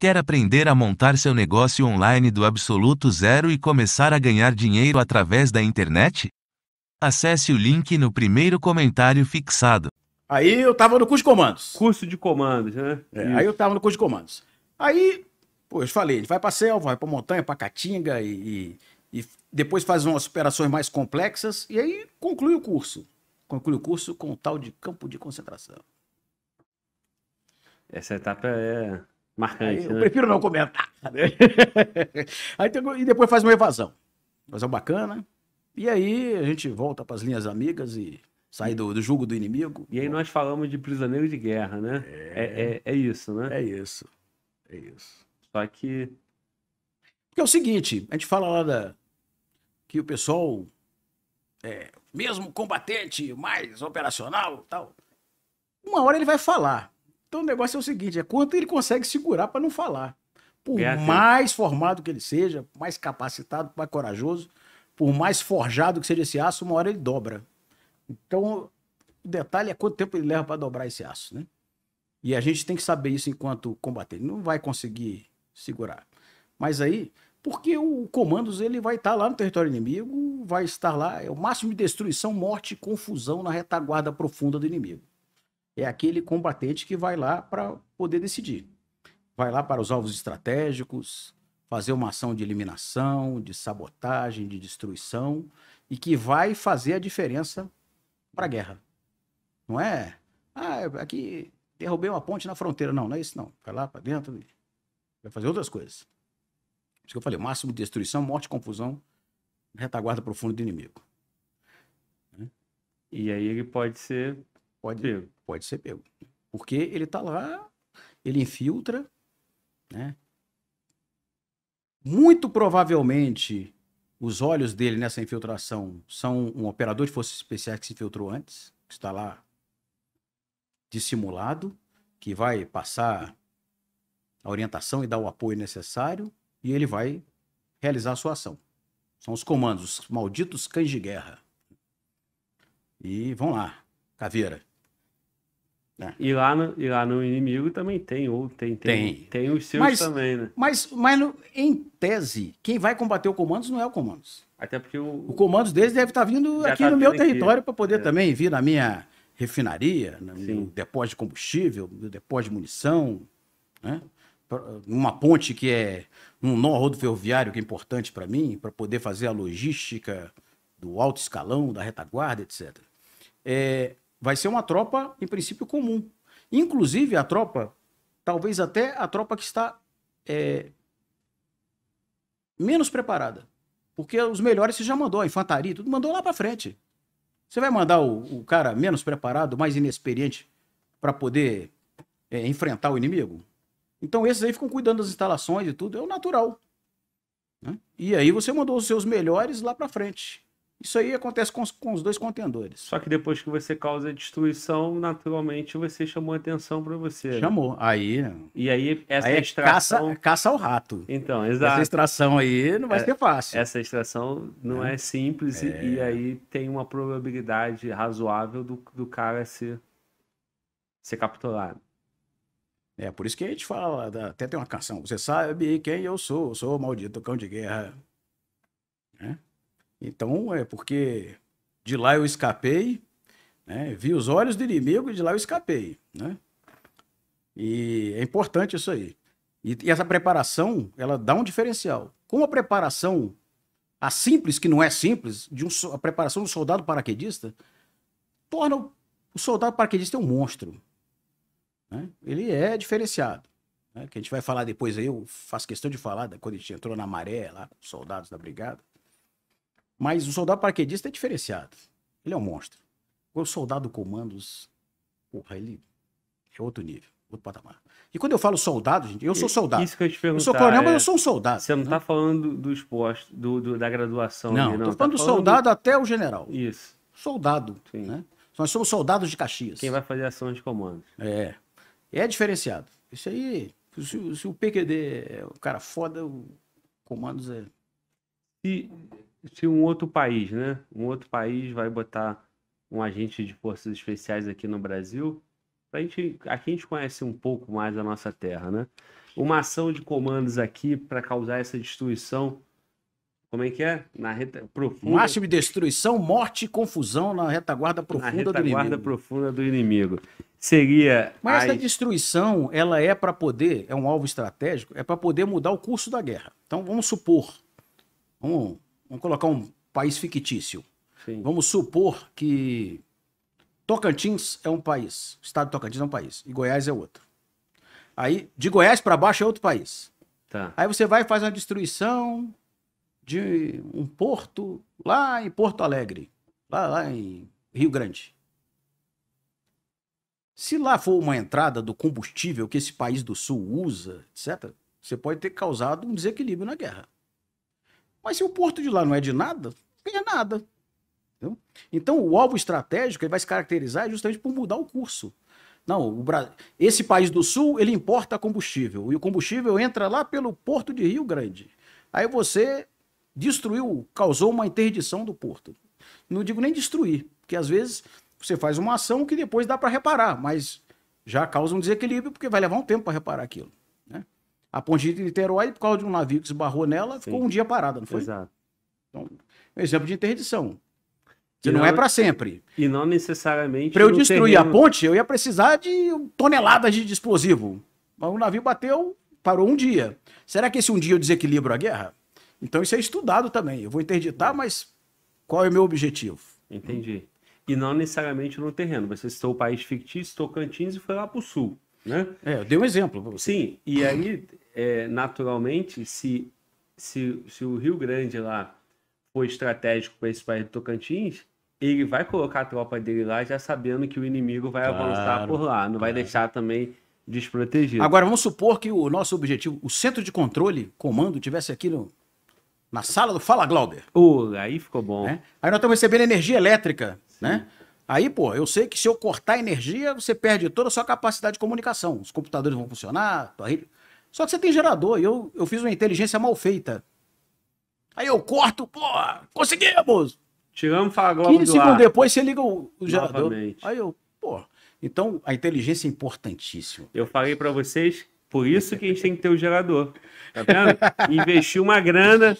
Quer aprender a montar seu negócio online do absoluto zero e começar a ganhar dinheiro através da internet? Acesse o link no primeiro comentário fixado. Aí eu tava no curso de comandos. Curso de comandos, né? Aí eu tava no curso de comandos. Aí, pô, eu falei, ele vai pra selva, vai pra montanha, pra caatinga e depois faz umas operações mais complexas e aí conclui o curso. Conclui o curso com o tal de campo de concentração. Essa etapa é marcante, Aí eu né? prefiro não comentar. Aí e depois faz uma evasão. Evasão bacana. E aí a gente volta para as linhas amigas e sai do jugo do inimigo. E aí nós falamos de prisioneiro de guerra, né? É isso, né? É isso. É isso. Só que... Porque é o seguinte, a gente fala lá que o pessoal, mesmo combatente, mais operacional tal, uma hora ele vai falar. Então o negócio é o seguinte, é quanto ele consegue segurar para não falar. Por mais formado que ele seja, mais capacitado, mais corajoso, por mais forjado que seja esse aço, uma hora ele dobra. Então, o detalhe é quanto tempo ele leva para dobrar esse aço, né? E a gente tem que saber isso enquanto combater. Ele não vai conseguir segurar. Mas aí, porque o comandos ele vai estar lá no território inimigo, vai estar lá, é o máximo de destruição, morte e confusão na retaguarda profunda do inimigo. É aquele combatente que vai lá para poder decidir. Vai lá para os alvos estratégicos, fazer uma ação de eliminação, de sabotagem, de destruição, e que vai fazer a diferença para a guerra. Não é, aqui derrubei uma ponte na fronteira. Não, não é isso não. Vai lá para dentro e vai fazer outras coisas. Por isso que eu falei, máximo de destruição, morte e confusão, retaguarda profunda do inimigo. E aí ele pode ser pego. Pode ser pego. Porque ele está lá, ele infiltra, né? Muito provavelmente, os olhos dele nessa infiltração são um operador de forças especiais que se infiltrou antes, que está lá dissimulado, que vai passar a orientação e dar o apoio necessário, e ele vai realizar a sua ação. São os comandos, os malditos cães de guerra. E vão lá, caveira. E lá no inimigo também tem os seus também, né? Mas em tese, quem vai combater o comandos não é o comandos. Até porque o comandos deles deve estar vindo aqui no meu território para poder também vir na minha refinaria, no depósito de combustível, no depósito de munição, né? Uma ponte que é um nó rodoviário que é importante para mim, para poder fazer a logística do alto escalão, da retaguarda, etc. Vai ser uma tropa, em princípio, comum. Inclusive, a tropa, talvez até a tropa que está menos preparada. Porque os melhores você já mandou, a infantaria, tudo mandou lá para frente. Você vai mandar o cara menos preparado, mais inexperiente, para poder enfrentar o inimigo? Então, esses aí ficam cuidando das instalações e tudo, é o natural. Né? E aí você mandou os seus melhores lá para frente. Isso aí acontece com os dois contendores. Só que depois que você causa destruição, naturalmente você chamou atenção para você. Chamou. Né? E aí essa extração... caça ao rato. Então, exato. Essa extração aí não vai ser fácil. Essa extração não é simples e aí tem uma probabilidade razoável do cara ser capturado. Por isso que a gente fala, até tem uma canção, você sabe quem eu sou o maldito cão de guerra. Né? Então, porque de lá eu escapei, né? Vi os olhos do inimigo e de lá eu escapei. Né? E é importante isso aí. E essa preparação, ela dá um diferencial. Com a preparação, a simples, que não é simples, a preparação do soldado paraquedista, torna o soldado paraquedista um monstro. Né? Ele é diferenciado. Né? Que a gente vai falar depois aí, eu faço questão de falar quando a gente entrou na maré, lá com os soldados da brigada. Mas o soldado paraquedista é diferenciado. Ele é um monstro. O soldado comandos, porra, ele é outro nível, outro patamar. E quando eu falo soldado, gente, eu sou soldado. Isso que eu te perguntar, eu sou coronel, mas eu sou um soldado. Você não está falando dos postos, da graduação. Não, estou falando do soldado até o general. Isso. Soldado. Né? Nós somos soldados de Caxias. Quem vai fazer ações de comando. É diferenciado. Isso aí, se o PQD é o cara foda, o comandos é... Se um outro país, né? Um outro país vai botar um agente de forças especiais aqui no Brasil, aqui a gente conhece um pouco mais a nossa terra, né? uma ação de comandos aqui para causar essa destruição. Como é que é? Profunda. Máximo de destruição, morte e confusão na retaguarda profunda do inimigo. Profunda do inimigo. Seria. Mas essa destruição, ela é para poder, é um alvo estratégico, é para poder mudar o curso da guerra. Então vamos supor, vamos colocar um país fictício. Sim. Vamos supor que Tocantins é um país, o estado de Tocantins é um país, e Goiás é outro. Aí, de Goiás para baixo é outro país. Tá. Aí você vai e faz uma destruição de um porto lá em Porto Alegre, lá em Rio Grande. Se lá for uma entrada do combustível que esse país do sul usa, etc., você pode ter causado um desequilíbrio na guerra. Mas se o porto de lá não é de nada, não é nada. Entendeu? Então o alvo estratégico ele vai se caracterizar justamente por mudar o curso. Não, esse país do sul, ele importa combustível, e o combustível entra lá pelo porto de Rio Grande. Aí você destruiu, causou uma interdição do porto. Não digo nem destruir, porque às vezes você faz uma ação que depois dá para reparar, mas já causa um desequilíbrio, porque vai levar um tempo para reparar aquilo. Né? A ponte de Niterói, por causa de um navio que esbarrou nela, ficou um dia parada, não foi? Exato. Então, um exemplo de interdição. Que não é para sempre. E não necessariamente. Para eu destruir a ponte, eu ia precisar de toneladas de explosivo. Mas o navio bateu, parou um dia. Será que esse um dia eu desequilibro a guerra? Então isso é estudado também. Eu vou interditar, mas qual é o meu objetivo? Entendi. E não necessariamente no terreno. Você citou o país fictício, Tocantins, e foi lá para o sul, né? Eu dei um exemplo. Sim, e aí, naturalmente, se o Rio Grande lá for estratégico para esse país do Tocantins, ele vai colocar a tropa dele lá já sabendo que o inimigo vai avançar por lá. Não vai deixar também desprotegido. Agora, vamos supor que o nosso objetivo, o centro de controle, comando, tivesse aqui na sala do Fala Glauber. Aí ficou bom. Né? Aí nós estamos recebendo energia elétrica, né? Aí, pô, eu sei que se eu cortar a energia, você perde toda a sua capacidade de comunicação. Os computadores vão funcionar, tua rede... Só que você tem gerador, e eu fiz uma inteligência mal feita. Aí eu corto, pô, conseguimos! Tiramos Fala Glauber 15 do ar. segundos depois você liga o gerador. Novamente. Aí eu, pô... Então, a inteligência é importantíssima. Eu falei para vocês, por isso que a gente tem que ter o gerador. Tá vendo? Investir uma grana.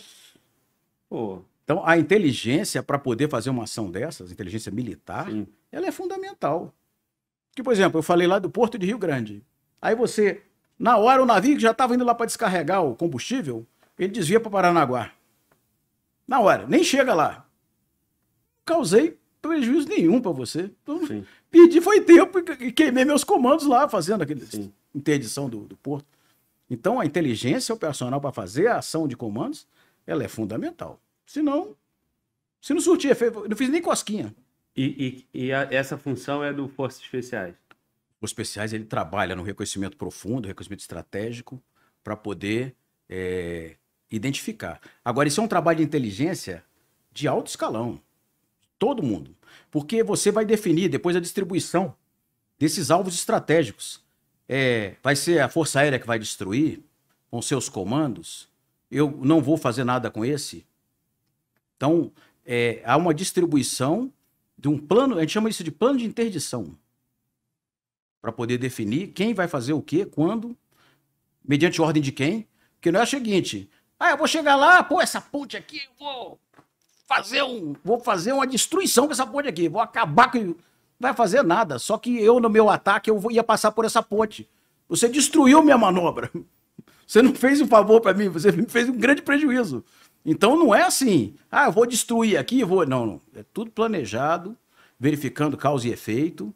Pô. Então, a inteligência, para poder fazer uma ação dessas, inteligência militar, Sim. ela é fundamental. Que, por exemplo, eu falei lá do Porto de Rio Grande. Aí você, na hora, o navio que já estava indo lá para descarregar o combustível, ele desvia para Paranaguá. Na hora, nem chega lá. Causei prejuízo nenhum para você. Então, Sim. perdi foi tempo e queimei meus comandos lá, fazendo aquela interdição do porto. Então, a inteligência operacional para fazer a ação de comandos, ela é fundamental. Senão, se não surtir efeito, não fiz nem cosquinha. Essa função é do Forças Especiais? Os especiais, ele trabalha no reconhecimento profundo, reconhecimento estratégico, para poder identificar. Agora, isso é um trabalho de inteligência de alto escalão. Todo mundo. Porque você vai definir depois a distribuição desses alvos estratégicos. Vai ser a Força Aérea que vai destruir, com seus comandos. Eu não vou fazer nada com esse. Então, há uma distribuição de um plano, a gente chama isso de plano de interdição, para poder definir quem vai fazer o quê, quando, mediante ordem de quem. Porque não é o seguinte, eu vou chegar lá, pô, essa ponte aqui, eu vou fazer uma destruição com essa ponte aqui, vou acabar com... Não vai fazer nada, só que eu, no meu ataque, ia passar por essa ponte. Você destruiu minha manobra. Você não fez um favor para mim, você me fez um grande prejuízo. Então não é assim, eu vou destruir aqui, Não. É tudo planejado, verificando causa e efeito,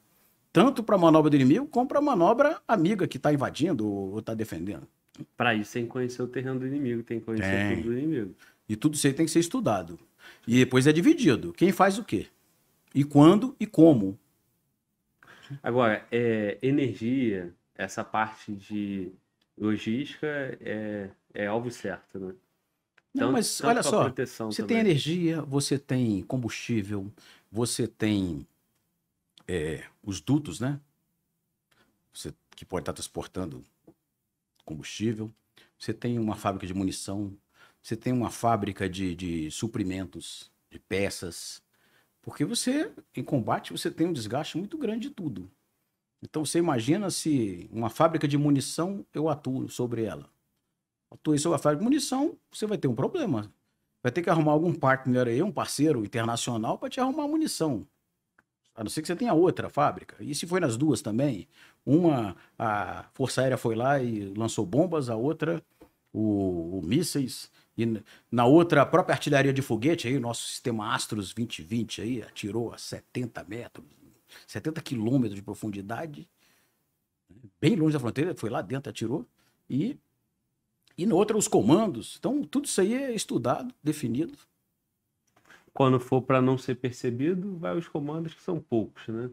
tanto para a manobra do inimigo, como para a manobra amiga que está invadindo ou está defendendo. Para isso tem que conhecer o terreno do inimigo, tem que conhecer tudo do inimigo. E tudo isso aí tem que ser estudado. E depois é dividido. Quem faz o quê? E quando e como. Agora, energia, essa parte de logística é alvo certo, né? Não, mas olha só, você também. tem energia, você tem combustível, você tem os dutos, né? Que pode estar transportando combustível. Você tem uma fábrica de munição, você tem uma fábrica de suprimentos, de peças. Porque você, em combate, você tem um desgaste muito grande de tudo. Então você imagina se uma fábrica de munição eu atuo sobre ela. Atuei sobre a fábrica de munição, você vai ter um problema. Vai ter que arrumar algum partner aí, um parceiro internacional para te arrumar munição. A não ser que você tenha outra fábrica. E se foi nas duas também? Uma, a Força Aérea foi lá e lançou bombas, a outra, o mísseis. E na outra, a própria artilharia de foguete, aí, o nosso sistema Astros 2020 aí, atirou a 70 metros, 70 quilômetros de profundidade, bem longe da fronteira, foi lá dentro, atirou. E na outra, os comandos. Então, tudo isso aí é estudado, definido. Quando for para não ser percebido, vai os comandos que são poucos, né?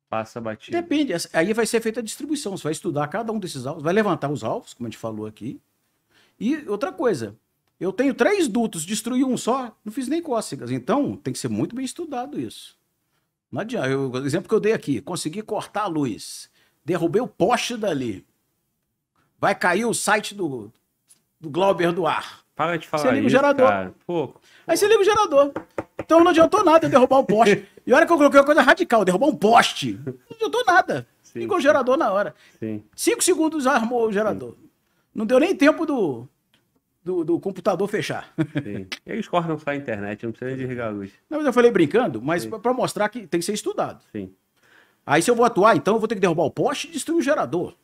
Passa batido. Depende. Aí vai ser feita a distribuição. Você vai estudar cada um desses alvos, vai levantar os alvos, como a gente falou aqui. E outra coisa, eu tenho 3 dutos, destruí um só, não fiz nem cócegas. Então, tem que ser muito bem estudado isso. Não adianta. O exemplo que eu dei aqui, consegui cortar a luz, derrubei o poste dali. Vai cair o site do Glauber do ar. Para de falar Você liga o isso, gerador. cara. Pô, Aí você liga o gerador. Então não adiantou nada eu derrubar o poste. E a hora que eu coloquei uma coisa radical, derrubar um poste, não adiantou nada. Sim, Ligou o gerador na hora. sim. 5 segundos armou o gerador. Não deu nem tempo do computador fechar. Sim. Eles cortam só a internet, não precisa nem desligar a luz. Não, mas eu falei brincando, mas Sim. para mostrar que tem que ser estudado. Sim. Aí se eu vou atuar, então eu vou ter que derrubar o poste e destruir o gerador.